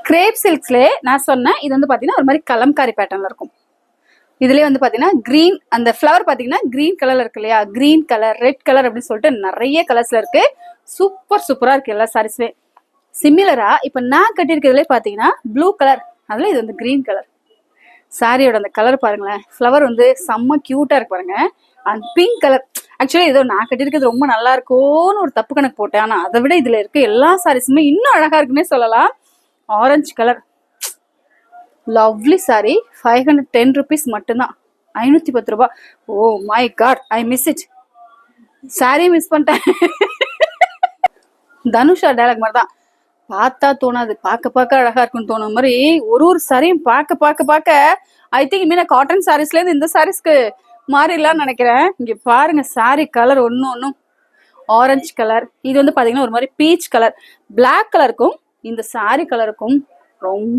Grape சில்க்ஸ்லேயே நான் சொன்னேன் இது வந்து பார்த்தீங்கன்னா ஒரு மாதிரி கலம்காரி பேட்டர்னில் இருக்கும். இதுலேயே வந்து பார்த்தீங்கன்னா க்ரீன், அந்த ஃப்ளவர் பார்த்தீங்கன்னா க்ரீன் கலரில் இருக்கு இல்லையா, க்ரீன் கலர், ரெட் கலர் அப்படின்னு சொல்லிட்டு நிறைய கலர்ஸில் இருக்கு. சூப்பராக இருக்கு எல்லா சாரீஸுமே. சிமிலரா இப்போ நான் கட்டியிருக்கிறதுலே பார்த்தீங்கன்னா ப்ளூ கலர், அதில் இது வந்து க்ரீன் கலர். சாரியோட அந்த கலர் பாருங்களேன், ஃப்ளவர் வந்து செம்ம க்யூட்டாக இருக்கு பாருங்க. அண்ட் பிங்க் கலர், ஆக்சுவலி ஏதோ நான் கட்டியிருக்கிறது ரொம்ப நல்லா இருக்கும்னு ஒரு தப்பு கணக்கு போட்டேன். ஆனால் அதை விட இதில் இருக்க எல்லா சாரீஸுமே இன்னும் அழகாக இருக்குன்னே சொல்லலாம். Orange colour, lovely sari. 510 rupees மட்டும்தான், 510 ரூபாய். Oh my god, I miss it. Sorry miss பண்ணிட்டேன். தனுஷா டைலாக் மாதிரி தான், பார்த்தா தோணாது, பார்க்க அழகா இருக்குன்னு தோணும் மாதிரி ஒரு சாரியும் பார்க்க ஐ திங்க் இனிமே நான் காட்டன் சாரீஸ்லேருந்து இந்த சாரீஸ்க்கு மாறிடலாம்னு நினைக்கிறேன். இங்கே பாருங்க சாரி கலர் ஒன்றும் ஆரஞ்சு கலர். இது வந்து பார்த்தீங்கன்னா ஒரு மாதிரி பீச் கலர். பிளாக் கலருக்கும் இந்த சாரி கலருக்கும் ரொம்ப